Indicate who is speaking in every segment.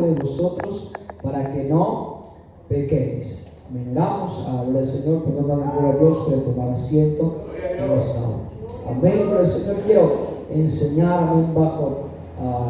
Speaker 1: de vosotros para que no pequéis. Amén. Oramos a gloria al Señor, por tanto, gloria a Dios, puede tomar asiento en esta hora. Amén. Gloria al Señor. Quiero enseñar, amén, bajo,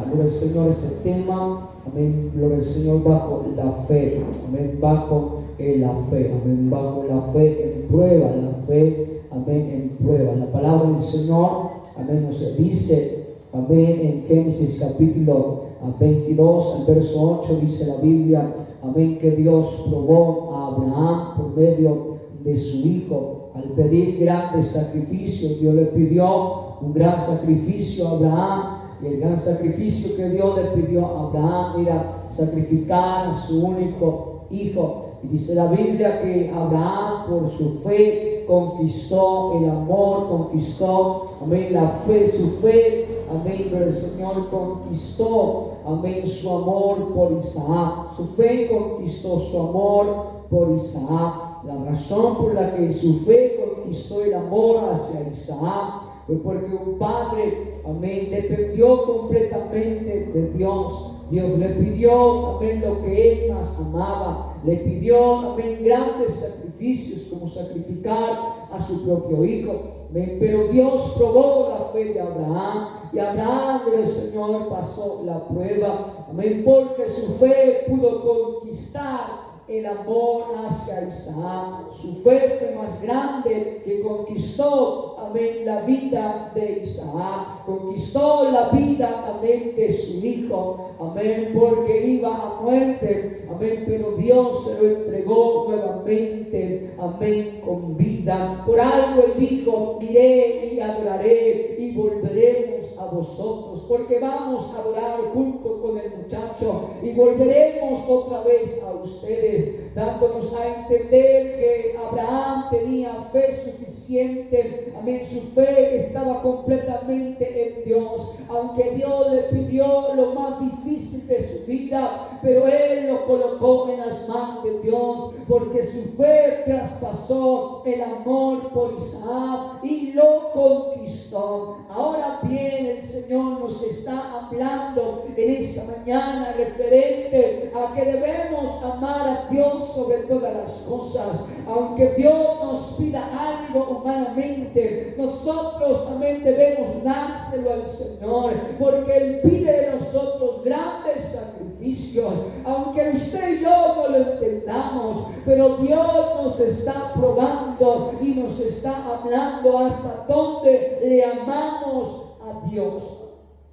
Speaker 1: gloria al Señor, este tema. Amén. Gloria al Señor, bajo la fe. Amén. Bajo la fe. Amén. Bajo la fe en prueba. La fe, amén, en prueba. La palabra del Señor, amén, nos dice, amén, en Génesis capítulo 22, al verso 8, dice la Biblia, amén, que Dios probó a Abraham por medio de su hijo. Al pedir grandes sacrificios, Dios le pidió un gran sacrificio a Abraham. Y el gran sacrificio que Dios le pidió a Abraham era sacrificar a su único hijo. Y dice la Biblia que Abraham, por su fe, conquistó el amor, conquistó, amén, la fe, su fe, amén, pero el Señor conquistó, amén, su amor por Isaac. Su fe conquistó su amor por Isaac. La razón por la que su fe conquistó el amor hacia Isaac fue porque un padre, amén, dependió completamente de Dios. Dios le pidió, amén, lo que él más amaba. Le pidió, amén, grandes sacrificios como sacrificar a su propio hijo. Amén. Pero Dios probó la fe de Abraham y Abraham, el Señor, pasó la prueba. Amén, porque su fe pudo conquistar el amor hacia Isaac. Su fe fue más grande que conquistó, amén, la vida de Isaac. Conquistó la vida, amén, de su hijo, amén, porque iba a muerte, amén, pero Dios se lo entregó nuevamente, amén, con vida. Por algo él dijo, iré y adoraré y volveremos a vosotros, porque vamos a adorar junto con el muchacho y volveremos otra vez a ustedes, dándonos a entender que Abraham tenía fe suficiente, amén, su fe estaba completamente en Dios, aunque Dios le pidió lo más difícil de su vida, pero él lo colocó en las manos de Dios, porque su fe traspasó el amor por Isaac y lo conquistó. Ahora bien, el Señor nos está hablando en esta mañana referente a que debemos amar a Dios sobre todas las cosas. Aunque Dios nos pida algo humanamente, nosotros, amén, debemos dárselo al Señor, porque Él pide de nosotros grandes sacrificios. Aunque usted y yo no lo entendamos, pero Dios nos está probando y nos está hablando hasta dónde le amamos a Dios.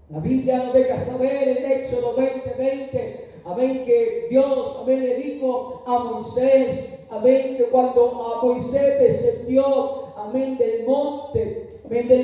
Speaker 1: La Biblia nos deja saber en Éxodo 20:20, amén, que Dios, amén, le dijo a Moisés, amén, que cuando a Moisés descendió, amén, del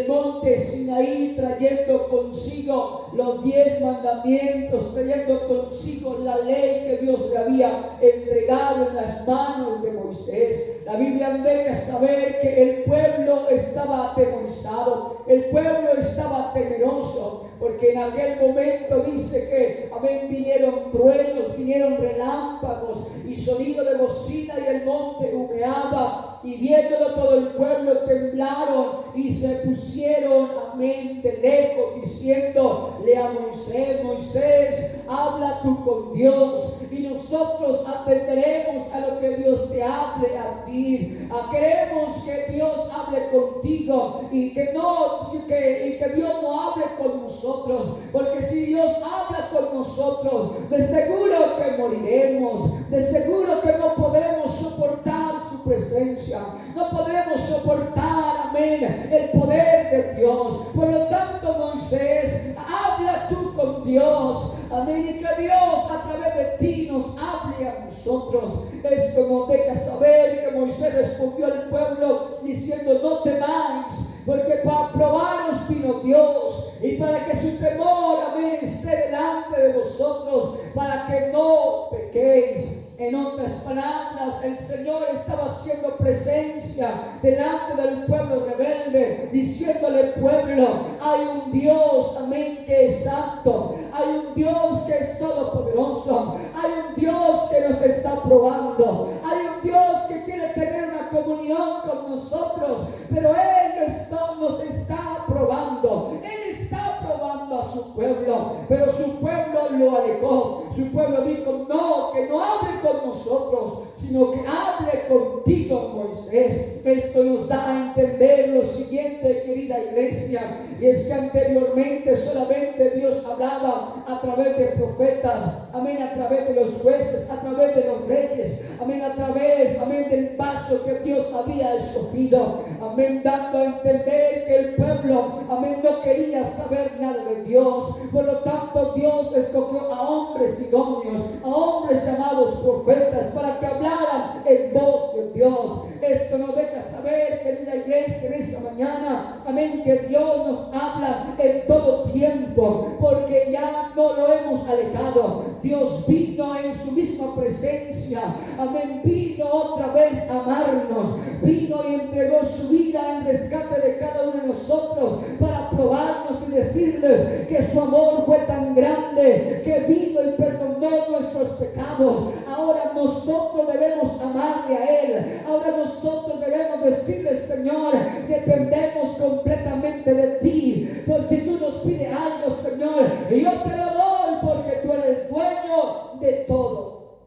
Speaker 1: monte Sinaí, trayendo consigo los 10 mandamientos, trayendo consigo la ley que Dios le había entregado en las manos de Moisés. La Biblia deja saber que el pueblo estaba atemorizado, el pueblo estaba temeroso, porque en aquel momento dice que, amén, vinieron truenos, vinieron relámpagos y sonido de bocina, y el monte humeaba, y viéndolo todo el pueblo temblaron y se pusieron, amén, de lejos, diciéndole a Moisés, Moisés, habla tú con Dios y nosotros atenderemos a lo que Dios te hable a ti. Queremos que Dios hable contigo y que Dios no hable con nosotros, porque si Dios habla con nosotros, de seguro que moriremos, de seguro que no podremos soportar su presencia, no podremos soportar, amén, el poder de Dios. Por lo tanto, Moisés, habla tú con Dios, amén, y que Dios a través de ti nos hable a nosotros. Esto nos deja saber que Moisés respondió al pueblo diciendo, no temáis, porque para probaros vino Dios y para que su temor, amén, esté delante de vosotros, para que no pequéis. En otras palabras, el Señor estaba haciendo presencia delante del pueblo rebelde, diciéndole, pueblo, hay un Dios, amén, que es santo, hay un Dios que es todopoderoso, hay un Dios que nos está probando, hay un Dios que quiere tener una comunión con nosotros, pero Él nos está probando, Él está probando a su pueblo, pero su pueblo lo alejó, su pueblo dijo, no, que no hable con nosotros, sino que hable contigo, Moisés. Esto nos da a entender lo siguiente, querida iglesia, y es que anteriormente solamente Dios hablaba a través de profetas, amén, a través de los jueces, a través de los reyes, amén, a través, amén, del paso que Dios había escogido, amén, dando a entender que el pueblo, amén, no quería saber nada de Dios. Por lo tanto, Dios escogió a hombres idóneos, a hombres llamados profetas, para que hablaran en voz de Dios. Esto nos deja saber, querida iglesia, en esta mañana, amén, que Dios nos habla en todo tiempo, porque ya no lo hemos alejado. Dios vino en su misma presencia, amén, vino otra vez a amarnos, vino y entregó su vida en rescate de cada uno de nosotros, para probarnos y decirles que su amor fue tan grande, que vino y perdonó nuestros pecados. Ahora nosotros debemos amarle a Él. Ahora nosotros debemos decirle, Señor, dependemos completamente de ti. Por si tú nos pides algo, Señor, y yo te lo doy, porque tú eres dueño de todo.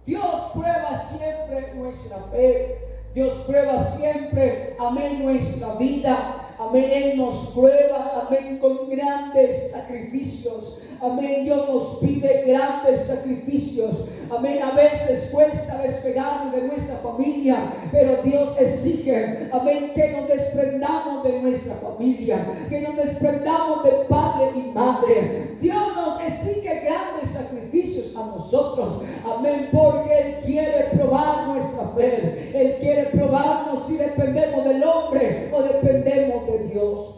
Speaker 1: Dios prueba siempre nuestra fe. Dios prueba siempre, amén, nuestra vida. Amén, Él nos prueba, amén, con grandes sacrificios. Amén, Dios nos pide grandes sacrificios. Amén, a veces cuesta despegarnos de nuestra familia, pero Dios exige, amén, que nos desprendamos de nuestra familia, que nos desprendamos de padre y madre. Dios nos exige grandes sacrificios a nosotros, amén, porque Él quiere probar nuestra fe. Él quiere probarnos si dependemos del hombre o dependemos de Dios.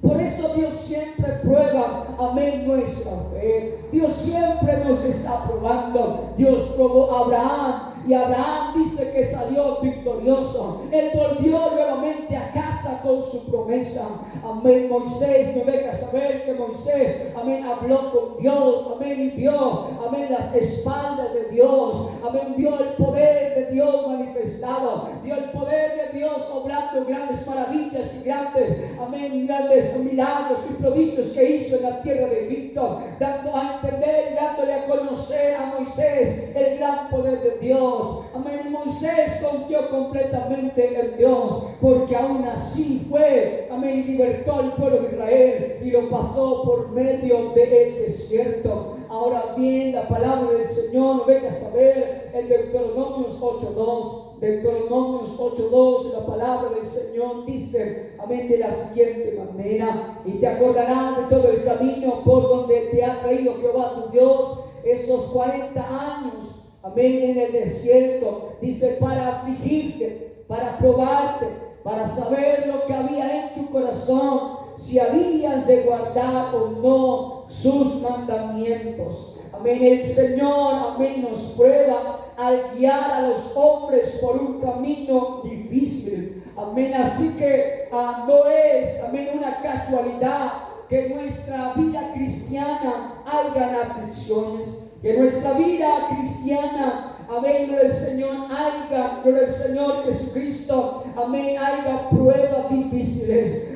Speaker 1: Por eso Dios siempre prueba, amén, nuestra fe. Dios siempre nos está probando. Dios probó a Abraham, y Abraham dice que salió victorioso. Él volvió nuevamente a casa con su promesa. Amén. Moisés nos deja saber que Moisés, amén, habló con Dios, amén, y vio, amén, las espaldas de Dios, amén, vio el poder de Dios manifestado, vio el poder de Dios obrando grandes maravillas y grandes, amén, grandes milagros y prodigios que hizo en la tierra de Egipto, dando a entender y dándole a conocer a Moisés el gran poder de Dios. Amén. Moisés confió completamente en Dios, porque aún así fue, amén, y libertó al pueblo de Israel y lo pasó por medio del desierto. Ahora bien, la palabra del Señor nos deja saber en Deuteronomios 8:2. Deuteronomios 8:2, la palabra del Señor dice, amén, de la siguiente manera: y te acordarás de todo el camino por donde te ha traído Jehová tu Dios esos 40 años, amén, en el desierto, dice, para afligirte, para probarte, para saber lo que había en tu corazón, si habías de guardar o no sus mandamientos. Amén. El Señor, amén, nos prueba al guiar a los hombres por un camino difícil. Amén. Así que no es, amén, una casualidad que en nuestra vida cristiana hayan aflicciones, que nuestra vida cristiana, amén, gloria al Señor, haya, gloria al Señor Jesucristo, amén, haya pruebas difíciles,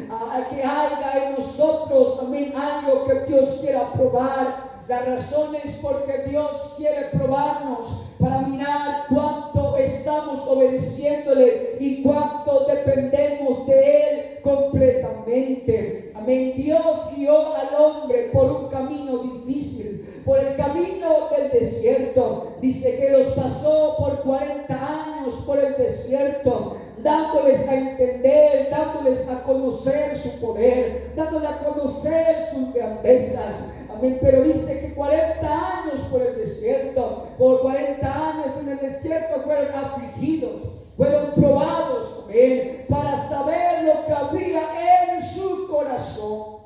Speaker 1: que haya en nosotros, amén, algo que Dios quiera probar. La razón es porque Dios quiere probarnos para mirar cuánto estamos obedeciéndole y cuánto dependemos de Él completamente. Amén. Dios guió al hombre por un camino difícil, por el camino del desierto. Dice que los pasó por 40 años por el desierto, dándoles a entender, dándoles a conocer su poder, dándoles a conocer sus grandezas. Amén. Pero dice que 40 años por el desierto, por 40 años en el desierto fueron afligidos, fueron probados con Él, para saber lo que había en su corazón.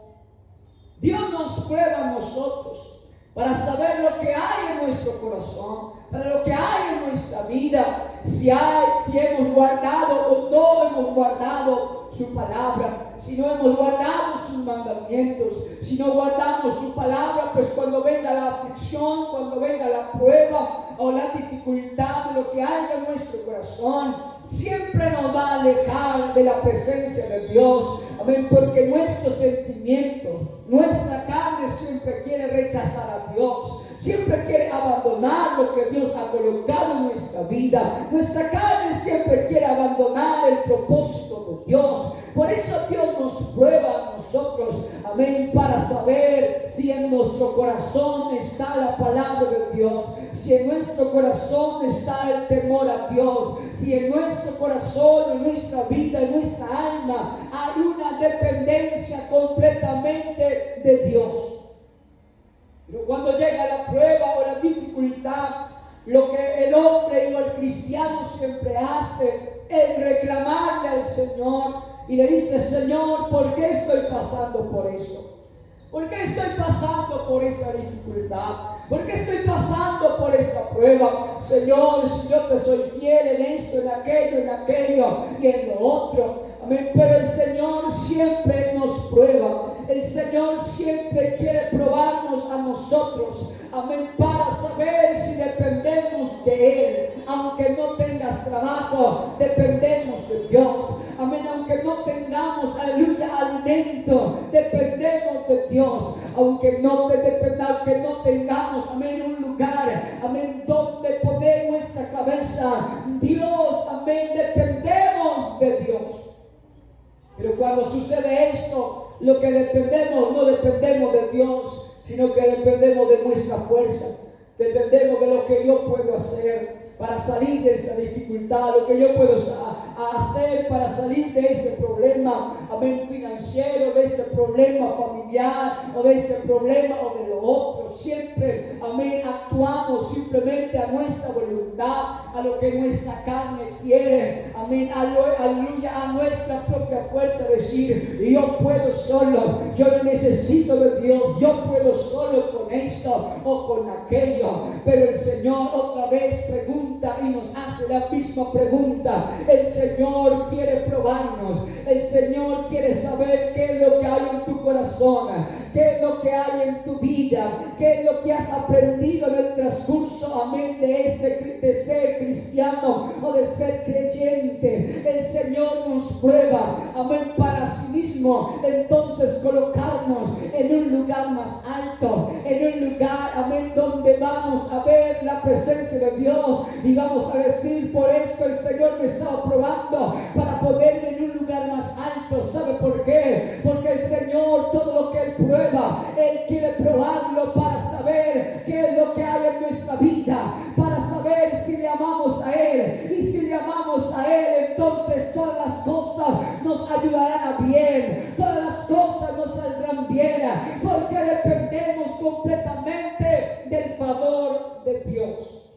Speaker 1: Dios nos prueba a nosotros para saber lo que hay en nuestro corazón, para lo que hay en nuestra vida, si hemos guardado o no hemos guardado su palabra, si no hemos guardado sus mandamientos, si no guardamos su palabra, pues cuando venga la aflicción, cuando venga la prueba o la dificultad de lo que hay en nuestro corazón, siempre nos va a alejar de la presencia de Dios. Amén, porque nuestros sentimientos, nuestra carne siempre quiere rechazar a Dios, siempre quiere abandonar lo que Dios ha colocado en nuestra vida. Nuestra carne siempre quiere abandonar el propósito de Dios. Por eso Dios nos prueba a nosotros, amén, para saber si en nuestro corazón está la palabra de Dios, si en nuestro corazón está el temor a Dios, si en nuestro corazón, en nuestra vida, en nuestra alma hay una dependencia completamente de Dios. Pero cuando llega la prueba o la dificultad, lo que el hombre o el cristiano siempre hace es reclamarle al Señor y le dice: Señor, ¿por qué estoy pasando por eso? ¿Por qué estoy pasando por esa dificultad? ¿Por qué estoy pasando por esa prueba? Señor, si yo te soy fiel en esto, en aquello y en lo otro. Amén. Pero el Señor siempre nos prueba. El Señor siempre quiere probarnos a nosotros. Amén. Para saber si dependemos de Él. Aunque no tengas trabajo, dependemos de Dios. Amén. Aunque no tengamos, aleluya, alimento, dependemos de Dios. Aunque no tengamos, amén, un lugar, amén, donde poner nuestra cabeza, Dios, amén, dependemos de Dios. Pero cuando sucede esto, lo que dependemos, no dependemos de Dios, sino que dependemos de nuestra fuerza. Dependemos de lo que yo puedo hacer para salir de esa dificultad, lo que yo puedo hacer para salir de ese problema, amén, financiero, de ese problema familiar, o de ese problema o de lo otro. Siempre, amén, actuamos simplemente a nuestra voluntad, a lo que nuestra carne quiere, amén, aleluya, a nuestra propia fuerza, decir: yo puedo solo, yo no necesito de Dios, yo puedo solo con esto o con aquello. Pero el Señor otra vez pregunta y nos hace la misma pregunta. El Señor quiere probarnos. El Señor quiere saber qué es lo que hay en tu corazón, qué es lo que hay en tu vida, qué es lo que has aprendido en el transcurso, amén, de ser cristiano o de ser creyente. El Señor nos prueba, amén, para sí mismo entonces colocarnos en un lugar más alto, en un lugar, amén, donde vamos a ver la presencia de Dios y vamos a decir: por esto el Señor me estaba probando, para ponerme en un lugar más alto. ¿Sabe por qué? Porque el Señor, todo lo que Él prueba, Él quiere probarlo para saber qué es lo que hay en nuestra vida, para saber si le amamos a Él. Y si le amamos a Él, entonces todas las cosas nos ayudarán a bien, todas las cosas nos saldrán bien, porque dependemos completamente del favor de Dios.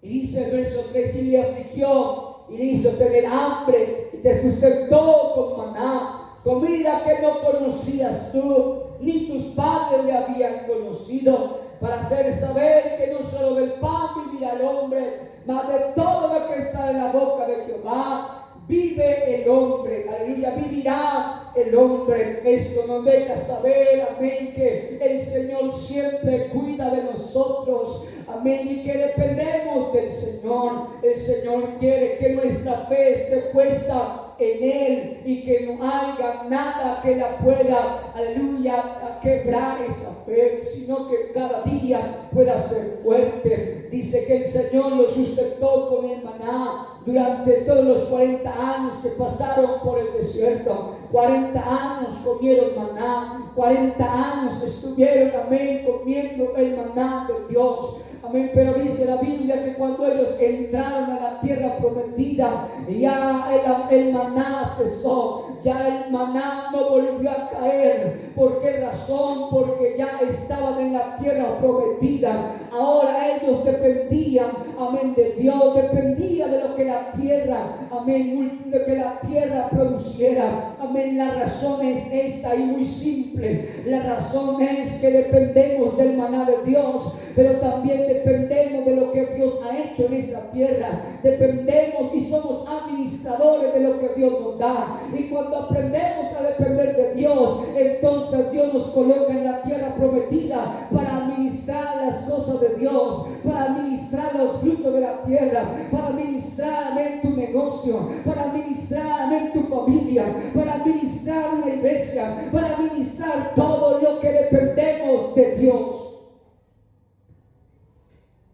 Speaker 1: Y dice el verso 3: y le afligió y le hizo tener hambre y te sustentó con maná, comida que no conocías tú, ni tus padres le habían conocido, para hacer saber que no solo del pan vivirá el hombre, mas de todo lo que sale de la boca de Jehová vive el hombre. Aleluya, vivirá el hombre. Esto nos deja saber, amén, que el Señor siempre cuida de nosotros, amén, y que dependemos del Señor. El Señor quiere que nuestra fe esté puesta en Él y que no haya nada que la pueda, aleluya, quebrar esa fe, sino que cada día pueda ser fuerte. Dice que el Señor lo sustentó con el maná durante todos los 40 años que pasaron por el desierto. 40 años comieron maná, 40 años estuvieron, amén, comiendo el maná de Dios. Amén, pero dice la Biblia que cuando ellos entraron a la tierra prometida, ya el maná cesó, ya el maná no volvió a caer. ¿Por qué razón? Porque ya estaban en la tierra prometida. Ahora ellos dependían, amén, de Dios, dependían de lo que la tierra, amén, de que la tierra produciera. Amén, la razón es esta y muy simple. La razón es que dependemos del maná de Dios, pero también dependemos de lo que Dios ha hecho en esta tierra. Dependemos y somos administradores de lo que Dios nos da. Y cuando aprendemos a depender de Dios, entonces Dios nos coloca en la tierra prometida para administrar las cosas cosas de Dios, para administrar los frutos de la tierra, para administrar, amén, tu negocio, para administrar, amén, tu familia, para administrar una iglesia, para administrar todo lo que dependemos de Dios.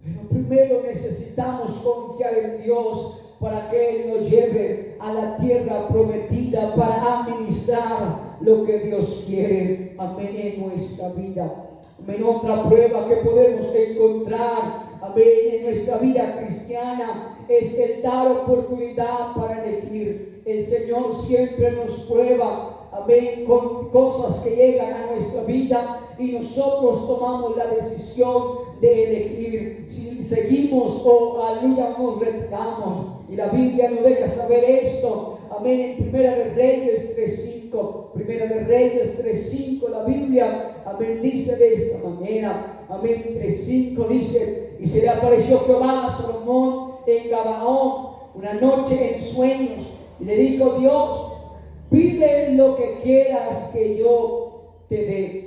Speaker 1: Pero primero necesitamos confiar en Dios para que Él nos lleve a la tierra prometida para administrar lo que Dios quiere, amén, en nuestra vida. Amén. Otra prueba que podemos encontrar, amén, en nuestra vida cristiana es el dar oportunidad para elegir. El Señor siempre nos prueba, amén, con cosas que llegan a nuestra vida y nosotros tomamos la decisión de elegir si seguimos o, aleluya, nos retiramos. Y la Biblia nos deja saber esto, amén, en Primera de Reyes 3:5. Primera de Reyes 3:5, la Biblia, amén, dice de esta manera, amén, 3:5 dice: y se le apareció Jehová a Salomón en Gabaón una noche en sueños, y le dijo Dios: pide lo que quieras que yo te dé.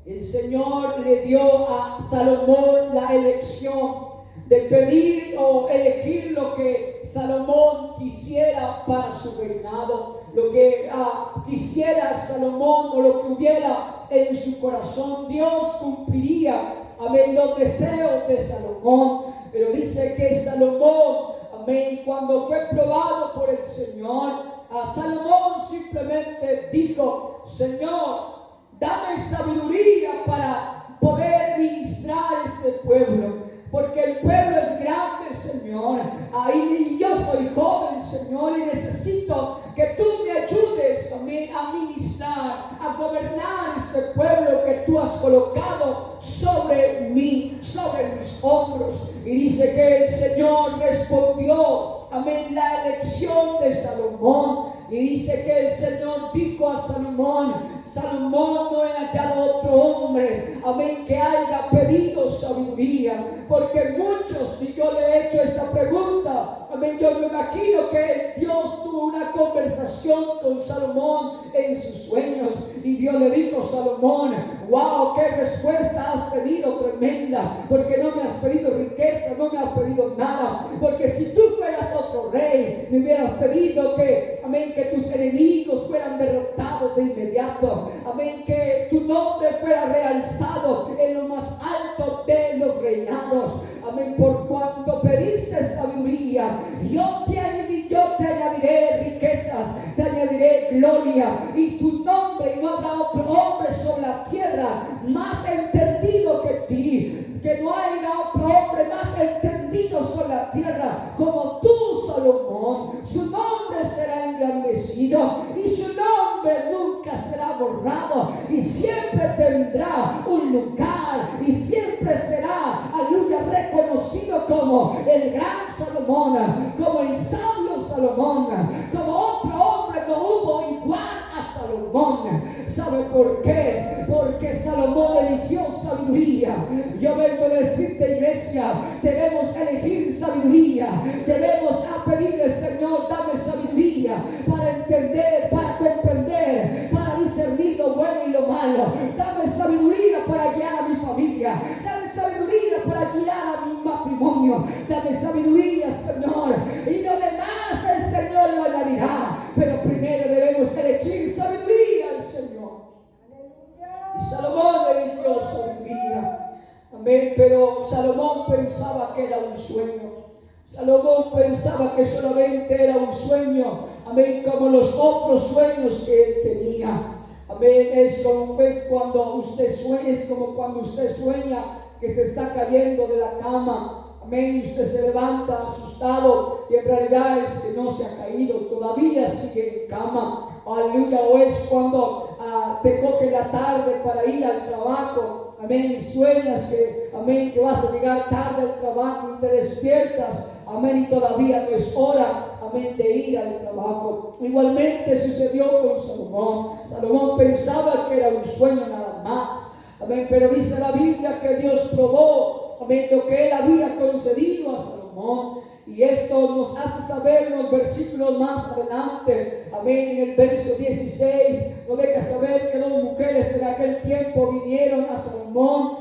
Speaker 1: El Señor le dio a Salomón la elección de pedir o elegir lo que Salomón quisiera para su reinado, lo que quisiera Salomón o lo que hubiera en su corazón. Dios cumpliría, amén, los deseos de Salomón. Pero dice que Salomón, amén, cuando fue probado por el Señor, a Salomón simplemente dijo: Señor, dame sabiduría para poder ministrar este pueblo, porque el pueblo es grande, Señor. Ahí yo soy joven, Señor, y necesito que tú me ayudes también a ministrar, a gobernar este pueblo que tú has colocado sobre mí, sobre mis hombros. Y dice que el Señor respondió, amén, la elección de Salomón. Y dice que el Señor dijo a Salomón: Salomón, no he hallado otro hombre, amén, que haya pedido sabiduría. Porque muchos, si yo le he hecho esta pregunta, amén, yo me imagino que Dios tuvo una conversación con Salomón en sus sueños. Y Dios le dijo: Salomón, wow, qué respuesta has pedido tremenda, porque no me has pedido riqueza, no me has pedido nada. Porque si tú fueras otro rey, me hubieras pedido que, amén, que tus enemigos fueran derrotados de inmediato, amén, que tu nombre fuera realzado en lo más alto de los reinados, amén. Por cuanto pediste sabiduría, yo te añadiré riquezas, te añadiré gloria, y tu nombre, y no habrá otro hombre sobre la tierra más entendido que ti, que no haya otro hombre más entendido sobre la tierra como tú, Salomón. Su nombre será engrandecido y su nombre nunca será borrado, y siempre tendrá un lugar, y siempre será, aleluya, reconocido como el gran Salomón, como el sabio Salomón. Como otro hombre no hubo igual a Salomón. ¿Sabe por qué? Porque Salomón eligió sabiduría. Yo vengo a decirte, iglesia, debemos elegir sabiduría. Debemos pedirle: Señor, dame sabiduría para entender, para comprender, para discernir lo bueno y lo malo. Dame sabiduría para guiar a mi familia. Dame sabiduría para guiar a mi matrimonio. Dame sabiduría, Señor, y lo demás el Señor lo añadirá. Pero primero debemos elegir sabiduría al Señor. Y Salomón eligió sabiduría, amén. Pero Salomón pensaba que era un sueño. Salomón pensaba que solamente era un sueño, amén, como los otros sueños que él tenía. Amén. Es como cuando usted sueña que se está cayendo de la cama. Amén. Y usted se levanta asustado y en realidad es que no se ha caído, todavía sigue en cama. Aleluya. O es cuando te coge la tarde para ir al trabajo. Amén. Y sueñas que, amén, que vas a llegar tarde al trabajo y te despiertas. Amén. Y todavía no es hora, amén, de ir al trabajo. Igualmente sucedió con Salomón. Salomón pensaba que era un sueño nada más. Amén. Pero dice la Biblia que Dios probó, amén, lo que él había concedido a Salomón. Y esto nos hace saber en los versículos más adelante, amén, en el verso 16, nos deja saber que dos mujeres en aquel tiempo vinieron a Salomón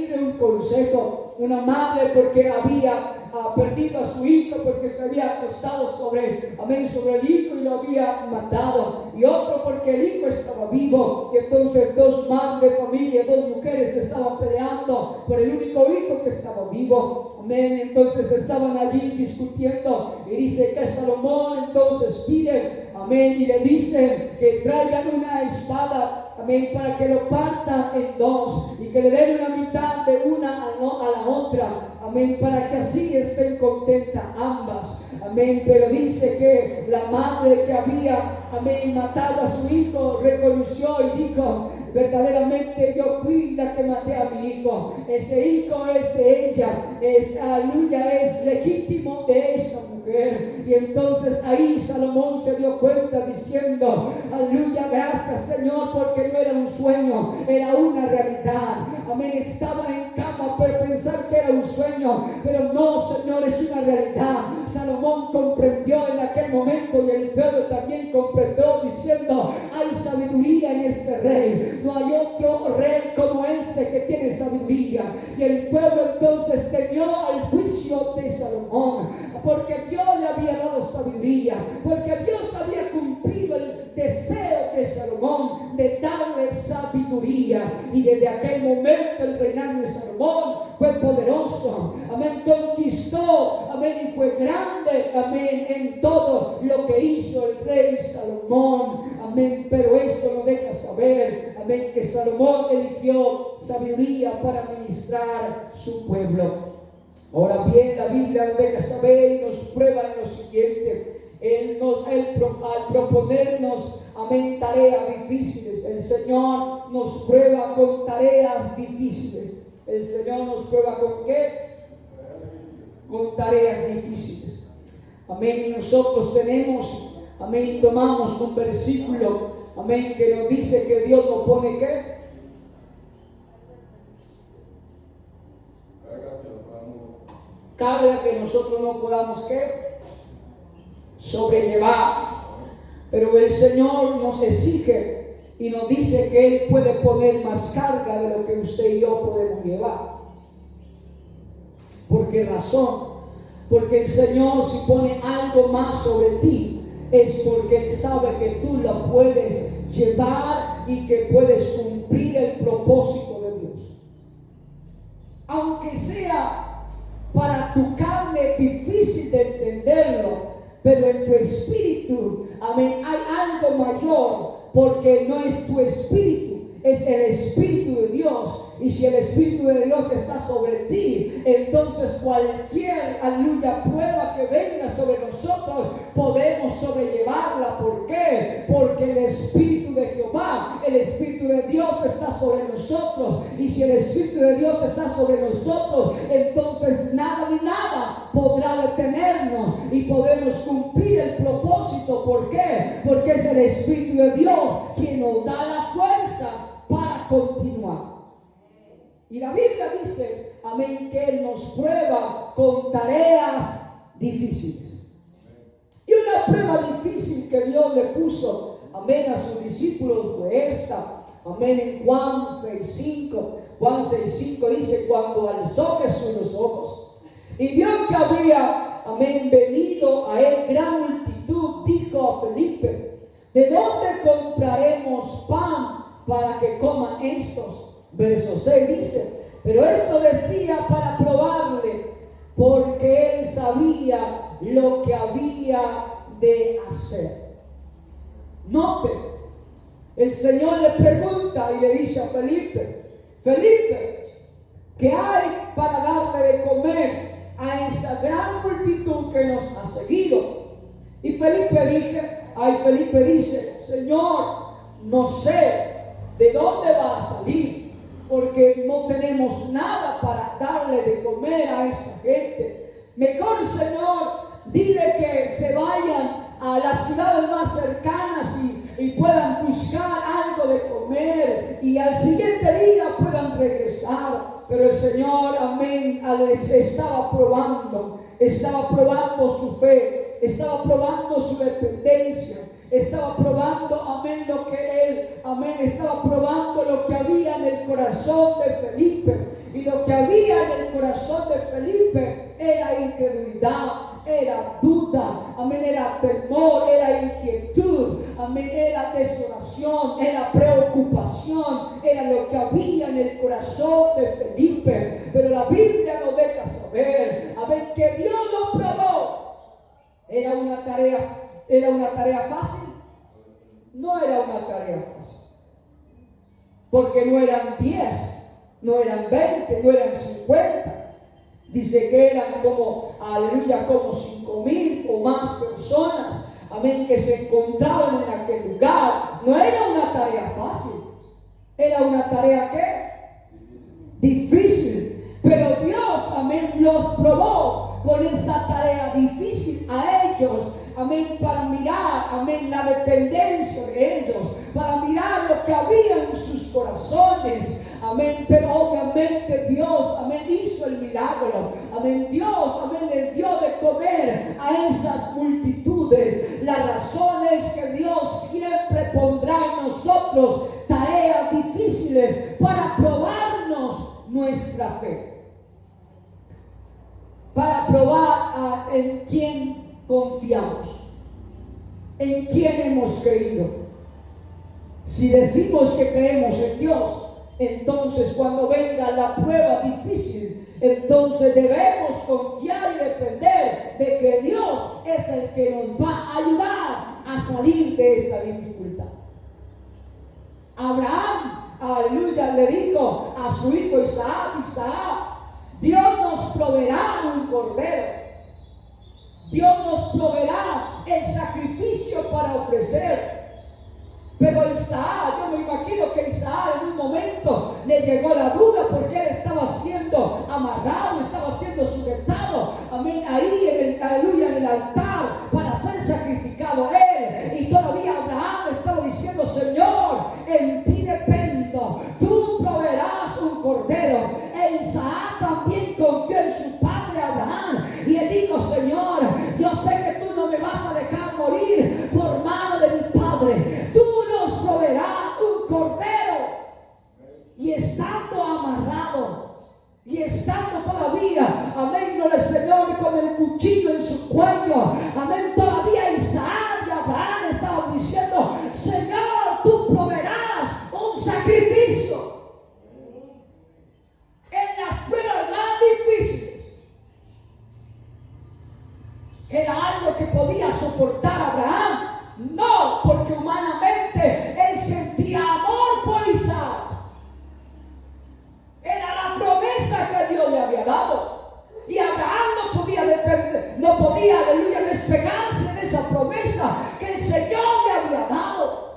Speaker 1: pedirle un consejo. Una madre porque había perdido a su hijo, porque se había acostado sobre el hijo y lo había matado, y otro porque el hijo estaba vivo, y entonces dos madres, familia, dos mujeres estaban peleando por el único hijo que estaba vivo. Amén. Entonces estaban allí discutiendo, y dice que Salomón entonces pide, amén, y le dice que traigan una espada, amén, para que lo parta en dos y que le den una mitad de una a la otra, amén, para que así estén contentas ambas, amén. Pero dice que la madre que había, amén, matado a su hijo reconoció y dijo: verdaderamente yo fui la que maté a mi hijo, ese hijo es de ella, aleluya, es legítimo de esa mujer. Y entonces ahí Salomón se dio cuenta diciendo: aleluya, gracias Señor, porque no era un sueño, era una realidad. Amén, estaba en cama por pensar que era un sueño, pero no, Señor, es una realidad. Salomón comprendió en aquel momento, y el pueblo también comprendió, diciendo: hay sabiduría en este rey, no hay otro rey como este que tiene sabiduría. Y el pueblo entonces temió el juicio de Salomón, porque Dios le había dado sabiduría, porque Dios había cumplido el deseo de Salomón de darle sabiduría. Y desde aquel momento el reinado de Salomón fue poderoso, amén, conquistó, amén, y fue grande, amén, en todo lo que hizo el rey Salomón, amén. Pero esto nos deja saber, amén, que Salomón eligió sabiduría para administrar su pueblo. Ahora bien, la Biblia nos deja saber y nos prueba en lo siguiente: al proponernos, amén, tareas difíciles, el Señor nos prueba con tareas difíciles. El Señor nos prueba ¿con qué? Con tareas difíciles. Amén. Nosotros tenemos, amén, tomamos un versículo, amén, que nos dice que Dios nos pone ¿qué? Carga que nosotros no podamos ¿qué? Sobrellevar. Pero el Señor nos exige y nos dice que Él puede poner más carga de lo que usted y yo podemos llevar. ¿Por qué razón? Porque el Señor, si pone algo más sobre ti, es porque Él sabe que tú lo puedes llevar y que puedes cumplir el propósito de Dios. Aunque sea para tu carne difícil de entenderlo, pero en tu espíritu, amén, hay algo mayor, porque no es tu espíritu, es el Espíritu de Dios. Y si el Espíritu de Dios está sobre ti, entonces cualquier, aleluya, prueba que venga sobre nosotros, podemos sobrellevarla. ¿Por qué? Porque el Espíritu de Jehová, el Espíritu de Dios está sobre nosotros. Y si el Espíritu de Dios está sobre nosotros, entonces nada ni nada podrá detenernos y podemos cumplir el propósito. ¿Por qué? Porque es el Espíritu de Dios quien nos da la fuerza para continuar. Y la Biblia dice, amén, que Él nos prueba con tareas difíciles. Y una prueba difícil que Dios le puso, amén, a sus discípulos fue esta, amén, en Juan 6:5. Juan 6:5 dice: cuando alzó Jesús los ojos y vio que había, amén, venido a Él gran multitud, dijo a Felipe: ¿de dónde compraremos pan para que coman estos? Verso 6 dice: pero eso decía para probarle, porque Él sabía lo que había de hacer. Note, el Señor le pregunta y le dice a Felipe: Felipe, ¿qué hay para darle de comer a esa gran multitud que nos ha seguido? Y Felipe dice: Señor, no sé de dónde va a salir, porque no tenemos nada para darle de comer a esa gente. Mejor, Señor, dile que se vayan a las ciudades más cercanas y puedan buscar algo de comer y al siguiente día puedan regresar. Pero el Señor, amén, estaba probando su fe, estaba probando su dependencia, estaba probando, amén, lo que Él, amén, estaba probando lo que había en el corazón de Felipe. Y lo lo que había en el corazón de Felipe era incredulidad, era duda, amén, era temor, era inquietud, amén, era desolación, era preocupación, era lo que había en el corazón de Felipe. Pero la Biblia nos deja saber, amén, que Dios lo probó. ¿Era una tarea fácil? No era una tarea fácil, porque no eran 10, no eran 20, no eran 50. Dice que eran como 5,000 o más personas, amén, que se encontraban en aquel lugar. No era una tarea fácil, era una tarea ¿qué? Difícil. Pero Dios, amén, los probó con esa tarea difícil a ellos, amén, para mirar, amén, la dependencia de ellos, para mirar lo que había en sus corazones, amén. Pero obviamente Dios, amén, hizo el milagro, amén. Dios, amén, les dio de comer a esas multitudes. La razón es que Dios siempre pondrá en nosotros tareas difíciles para probarnos nuestra fe, para probar en quién confiamos, en quién hemos creído. Si decimos que creemos en Dios, entonces cuando venga la prueba difícil, entonces debemos confiar y depender de que Dios es el que nos va a ayudar a salir de esa dificultad. Abraham, aleluya, le dijo a su hijo Isaac: Dios nos proveerá un cordero, Dios nos proveerá el sacrificio para ofrecer. Pero Isaac, yo me imagino que Isaac en un momento le llegó la duda, porque él estaba siendo amarrado, estaba siendo sujetado, amén, ahí en el altar para ser sacrificado él. Y todavía Abraham estaba diciendo: Señor, en ti dependo, tú proveerás un cordero. E Isaac también confió en su padre Abraham y él dijo: Señor, yo sé que tú no me vas a dejar morir por mano de mi padre, tú nos proveerás un cordero. Y estando amarrado, y estando todavía, amén, no el Señor con el cuchillo en su cuello, amén, todavía Isaac y Abraham estaban diciendo: Señor, tú proveerás un sacrificio. En las pruebas más difíciles era algo que podía soportar Abraham. No, porque humanamente él sentía amor por Isaac. Era la promesa que Dios le había dado. Y Abraham no podía, aleluya, despegarse de esa promesa que el Señor le había dado.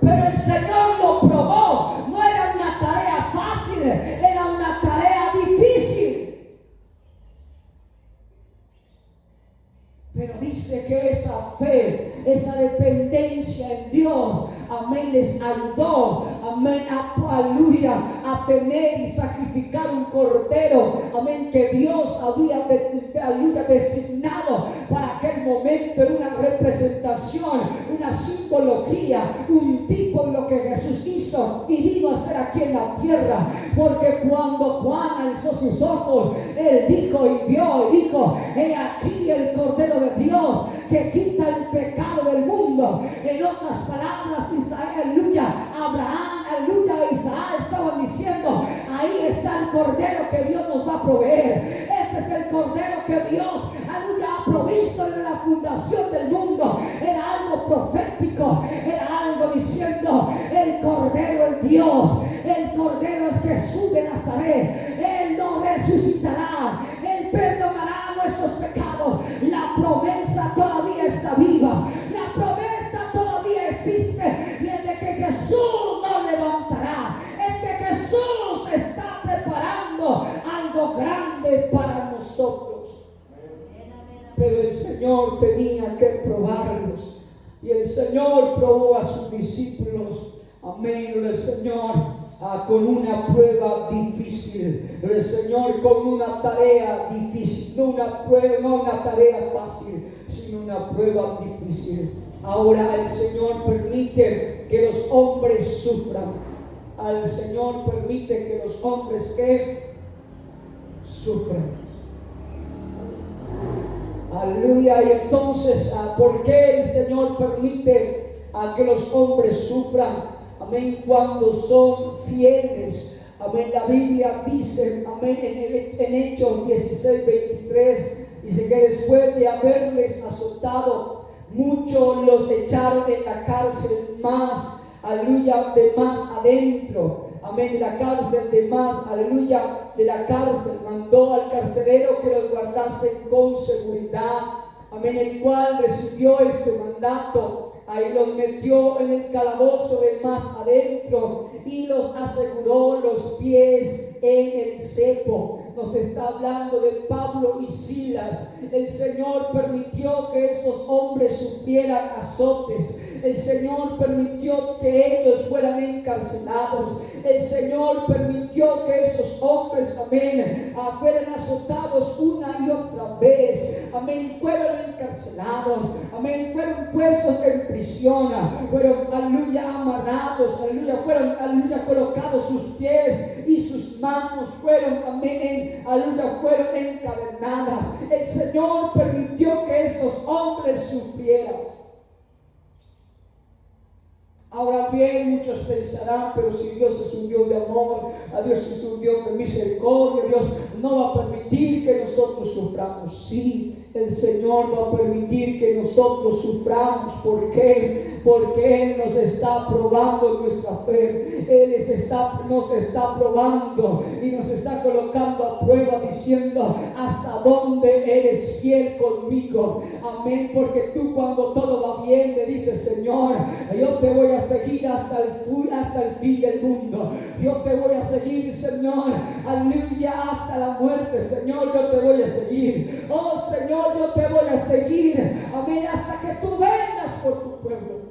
Speaker 1: Pero el Señor lo probó. No era una tarea fácil, era una tarea difícil. Pero dice que esa fe, esa dependencia en Dios, amén, les ayudó, amén, aleluya, a tener y sacrificar un cordero, amén, que Dios había designado para aquel momento. Era una representación, una simbología, un tipo de lo que Jesús hizo y vino a hacer aquí en la tierra. Porque cuando Juan alzó sus ojos, él dijo y vio y dijo: he aquí el cordero de Dios que quita el pecado del mundo. En otras palabras, Isaac, aleluya, Abraham, aleluya, Isaac estaban diciendo: ahí está el cordero que Dios nos va a proveer. Este es el cordero que Dios, aleluya, ha provisto en la fundación del mundo. Era algo profético, era algo diciendo: el cordero es Dios, el cordero es Jesús de Nazaret. Él nos resucitará, él perdonará nuestros pecados. La promesa todavía está viva, la promesa todavía existe, y es de que Jesús nos levantará. Es que Jesús está preparando algo grande para nosotros. Pero el Señor tenía que probarlos, y el Señor probó a sus discípulos, amén, el Señor, con una prueba difícil, el Señor con una tarea difícil, no una tarea fácil, sino una prueba difícil. Ahora el Señor permite que los hombres sufran, al Señor permite que los hombres que sufran. Aleluya. Y entonces, ¿por qué el Señor permite a que los hombres sufran? Amén. Cuando son fieles. Amén. La Biblia dice, amén, en Hechos 16:23, dice que después de haberles azotado, muchos los echaron en la cárcel más, aleluya, de más adentro. Amén, de la cárcel de más, aleluya, de la cárcel. Mandó al carcelero que los guardase con seguridad. Amén, el cual recibió ese mandato. Ahí los metió en el calabozo de más adentro y los aseguró los pies en el cepo. Nos está hablando de Pablo y Silas. El Señor permitió que esos hombres sufrieran azotes. El Señor permitió que ellos fueran encarcelados. El Señor permitió que esos hombres, amén, fueran azotados una y otra vez. Amén, fueron encarcelados. Amén, fueron puestos en prisión. Fueron, aleluya, amarrados. Aleluya, fueron, aleluya, colocados sus pies y sus manos. Fueron, amén, aleluya, fueron encadenadas. El Señor permitió que estos hombres sufrieran. Ahora bien, muchos pensarán, pero si Dios es un Dios de amor, a Dios es un Dios de misericordia, Dios no va a permitir que nosotros suframos. Sí, el Señor va a permitir que nosotros suframos. ¿Por qué? Porque Él nos está probando nuestra fe. Él nos está probando y nos está colocando a prueba, diciendo: ¿hasta dónde eres fiel conmigo? Amén, porque tú, cuando todo va bien, le dices: Señor, yo te voy a seguir hasta el fin del mundo. Yo te voy a seguir, Señor, aleluya, hasta la muerte. Señor, yo te voy a seguir. Oh Señor, yo te voy a seguir, amén, hasta que tú vengas por tu pueblo.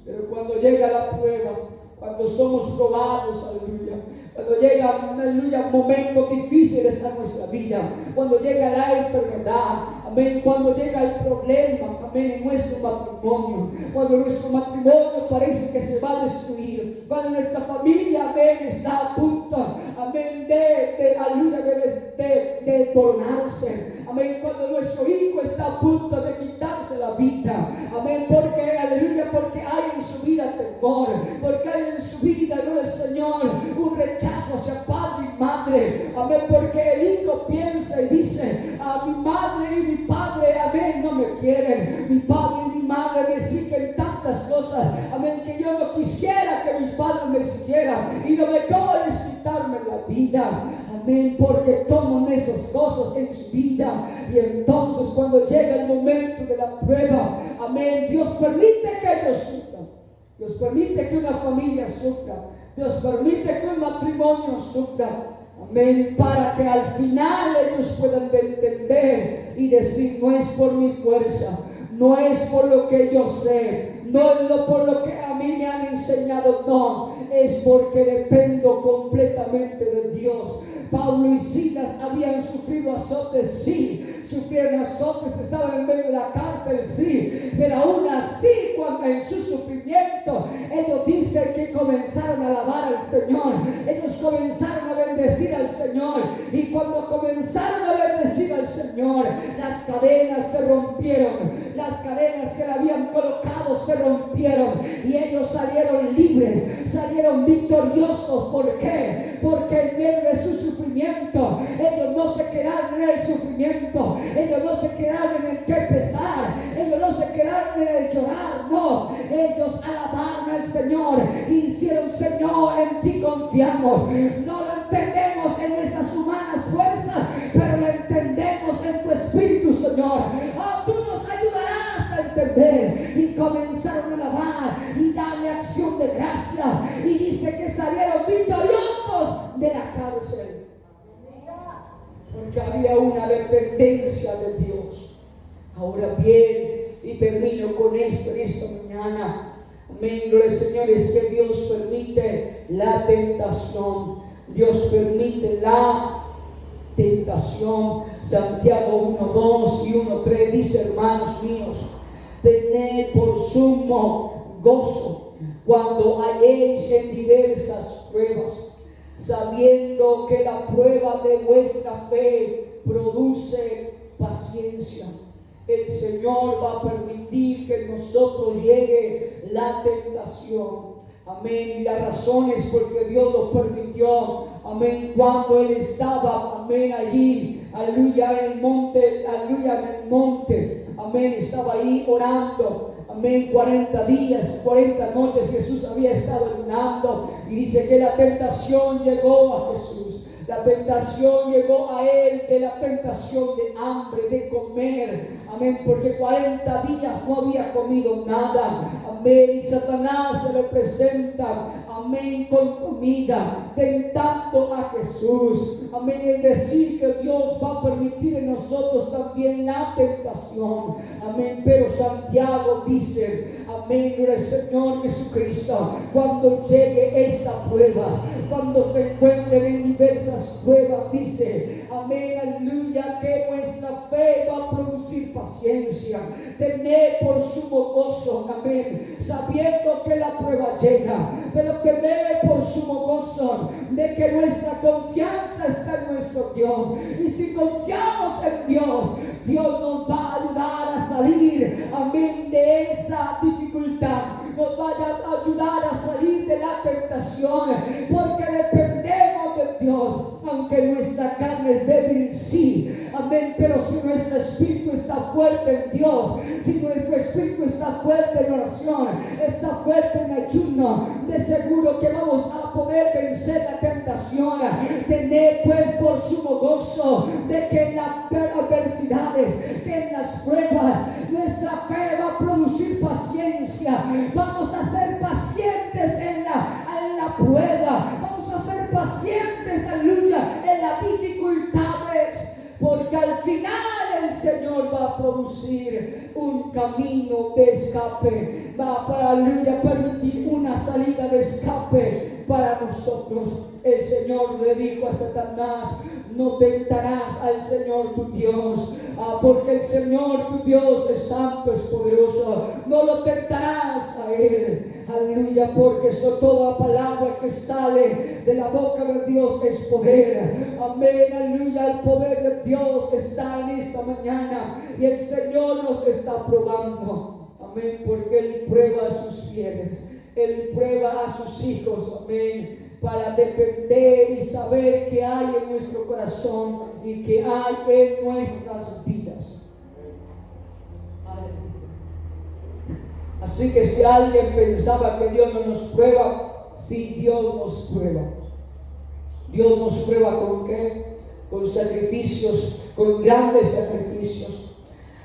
Speaker 1: Pero cuando llega la prueba, cuando somos probados, aleluya, cuando llegan, aleluya, momentos difíciles a nuestra vida, cuando llega la enfermedad, amén, cuando llega el problema, amén, en nuestro matrimonio, cuando nuestro matrimonio parece que se va a destruir, cuando nuestra familia, amén, está a punto, amén, de desmoronarse, amén, cuando nuestro hijo está a punto de quitarse la vida, amén, porque, aleluya, porque hay en su vida temor, porque hay en su vida, gloria al Señor, un rechazo hacia padre y madre, amén, porque el hijo piensa y dice: a mi madre y mi padre, amén, no me quieren, mi padre y mi madre me siguen tantas cosas, amén, que yo no quisiera que mi padre me siguiera, y lo mejor es quitarme la vida, amén, porque toman esas cosas en su vida. Y entonces, cuando llega el momento de la prueba, amén, Dios permite que ellos sufran. Dios permite que una familia sufra. Dios permite que un matrimonio sufra. Amén. Para que al final ellos puedan entender y decir: no es por mi fuerza, no es por lo que yo sé, no es por lo que a mí me han enseñado, no, es porque dependo completamente de Dios. Pablo y Silas habían sufrido azotes, sí, sufrieron azotes, estaban en medio de la cárcel, sí, pero aún así, cuando en su sufrimiento, ellos dicen que comenzaron a alabar al Señor, ellos comenzaron a bendecir al Señor, y cuando comenzaron a bendecir al Señor, las cadenas se rompieron, las cadenas que le habían colocado se rompieron, y ellos salieron libres, salieron victoriosos. ¿Por qué? Porque en medio de su sufrimiento, ellos no se quedaron en el sufrimiento, ellos no se quedaron en el que pesar, ellos no se quedaron en el llorar, no, ellos alabaron al Señor y hicieron: Señor, en ti confiamos, no lo entendemos en nuestras humanas fuerzas, pero lo entendemos en tu Espíritu, Señor. Oh, tú nos ayudarás a entender. Y comenzaron a alabar y darle acción de gracia, y dice que salieron victoriosos de la cárcel, porque había una dependencia de Dios. Ahora bien, y termino con esto en esta mañana, amén, gloria al Señor, es que Dios permite la tentación. Dios permite la tentación. Santiago 1:2 y 1:3 dice: hermanos míos, tened por sumo gozo cuando halléis en diversas pruebas, sabiendo que la prueba de vuestra fe produce paciencia. El Señor va a permitir que en nosotros llegue la tentación. Amén. Y la razón es porque Dios lo permitió. Amén. Cuando Él estaba, amén, allí, aleluya, en el monte, aleluya, en el monte. Amén. Estaba ahí orando. Amén. 40 días, 40 noches Jesús había estado ayunando. Y dice que la tentación llegó a Jesús. La tentación llegó a Él, de la tentación de hambre, de comer. Amén. Porque 40 días no había comido nada. Amén. Y Satanás se le presenta, amén, con comida, tentando a Jesús. Amén. Es decir, que Dios va a permitir en nosotros también la tentación. Amén. Pero Santiago dice, amén, gloria al Señor Jesucristo, cuando llegue esta prueba, cuando se encuentren en diversas pruebas, dice, amén, aleluya, que nuestra fe va a producir paciencia. Tened por sumo gozo, amén, sabiendo que la prueba llega, pero tened por sumo gozo de que nuestra confianza está en nuestro Dios. Y si confiamos en Dios, Dios nos va a ayudar a salir, amén, de esa dificultad. Nos va a ayudar a salir de la tentación, porque dependemos de Dios. Aunque nuestra carne es débil, sí, amén, pero si nuestro espíritu está fuerte en Dios, si nuestro espíritu está fuerte en oración, está fuerte en ayuno, de seguro que vamos a poder vencer la tentación. Tener pues por sumo gozo de que en las adversidades, que en las pruebas, nuestra fe va a producir paciencia. Vamos a ser pacientes en la prueba, vamos a ser pacientes, aleluya, en las dificultades, porque al final el Señor va a producir un camino de escape, va a, aleluya, permitir una salida de escape para nosotros. El Señor le dijo a Satanás, no tentarás al Señor tu Dios, porque el Señor tu Dios es santo, es poderoso. No lo tentarás a Él, aleluya, porque toda palabra que sale de la boca de Dios es poder. Amén, aleluya, el poder de Dios está en esta mañana y el Señor nos está probando. Amén, porque Él prueba a sus fieles, Él prueba a sus hijos, amén, para depender y saber que hay en nuestro corazón y que hay en nuestras vidas. Aleluya. Así que si alguien pensaba que Dios no nos prueba, sí, Dios nos prueba. Dios nos prueba ¿con qué? Con sacrificios, con grandes sacrificios.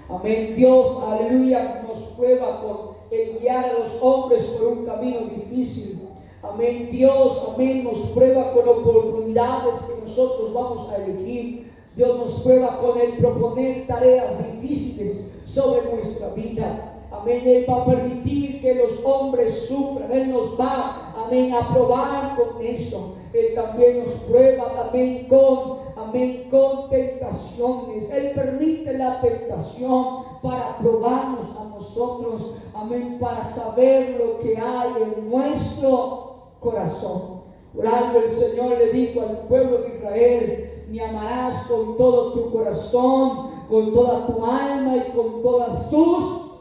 Speaker 1: Amén. Dios, aleluya, nos prueba con el guiar a los hombres por un camino difícil. Amén. Dios, amén, nos prueba con oportunidades que nosotros vamos a elegir. Dios nos prueba con el proponer tareas difíciles sobre nuestra vida. Amén. Él va a permitir que los hombres sufran. Él nos va, amén, a probar con eso. Él también nos prueba, amén, con tentaciones. Él permite la tentación para probarnos a nosotros, amén, para saber lo que hay en nuestro corazón. Por algo el Señor le dijo al pueblo de Israel, me amarás con todo tu corazón, con toda tu alma y con todas tus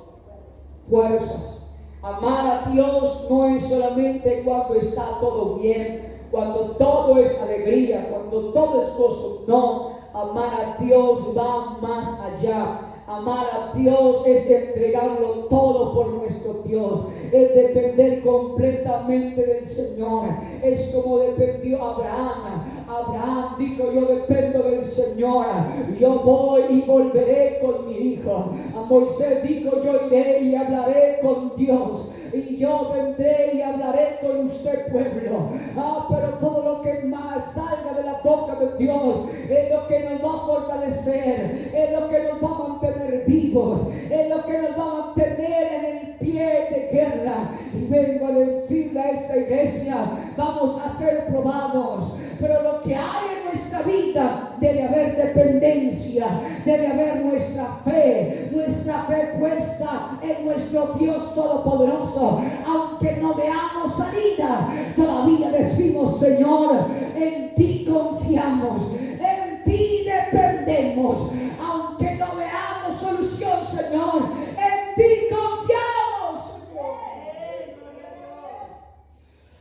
Speaker 1: fuerzas. Amar a Dios no es solamente cuando está todo bien, cuando todo es alegría, cuando todo es gozo. No, amar a Dios va más allá. Amar a Dios es entregarlo todo por nuestro Dios, es depender completamente del Señor. Es como dependió Abraham. Abraham dijo, yo dependo del Señor, yo voy y volveré con mi hijo. A Moisés dijo, yo iré y hablaré con Dios, y yo vendré y hablaré con usted, pueblo. Pero todo lo que más salga de la boca de Dios es lo que nos va a fortalecer, es lo que nos va a mantener vivos, es lo que nos va a mantener en el pie de guerra. Y vengo a decirle a esta iglesia, vamos a ser probados, pero lo que hay en nuestra vida vida debe haber dependencia, debe haber nuestra fe puesta en nuestro Dios Todopoderoso. Aunque no veamos salida, todavía decimos: Señor, en ti confiamos, en ti dependemos. Aunque no veamos solución, Señor, en ti confiamos, Señor.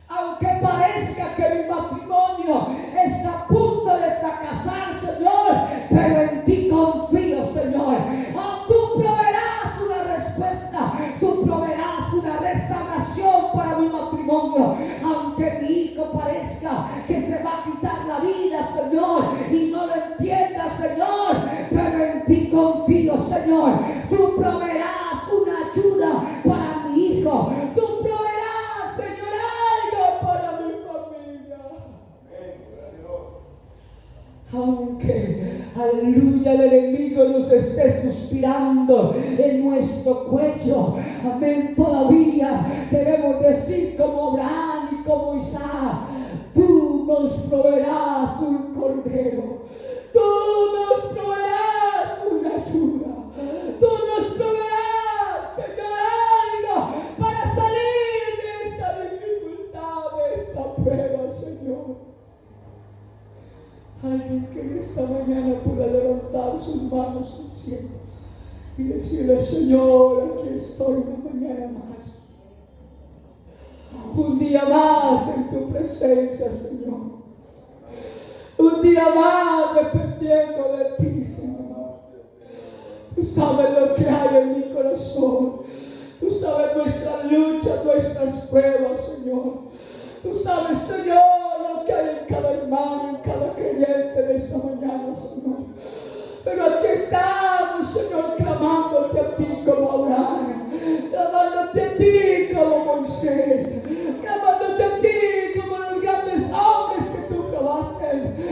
Speaker 1: Aunque parezca que mi matrimonio está a punto de fracasar, Señor, pero en ti confío, Señor. Oh, tú proveerás una respuesta, tú proveerás una restauración para mi matrimonio. Aunque mi hijo parezca que se va a quitar la vida, Señor, y no lo entienda, Señor, pero en ti confío, Señor. Tú proveerás una ayuda para mi hijo. Tú proveerás, Señor, algo para mi familia. Aunque, aleluya, el enemigo nos esté suspirando en nuestro cuello, amén, todavía debemos decir como Abraham y como Isaac: tú nos proveerás un cordero, tú nos proveerás una ayuda, tú nos proveerás, Señor, algo para salir de esta dificultad, de esta prueba, Señor. Alguien que en esta mañana pueda levantar sus manos al cielo y decirle: Señor, aquí estoy una mañana más, un día más en tu presencia, Señor, un día más dependiendo de ti, Señor. Tú sabes lo que hay en mi corazón, tú sabes nuestras luchas, nuestras pruebas, Señor. Tú sabes, Señor, lo que hay en cada hermano, en cada creyente de esta mañana, Señor. Pero aquí estamos, Señor, clamándote a ti como Abraham, clamándote a ti como Moisés,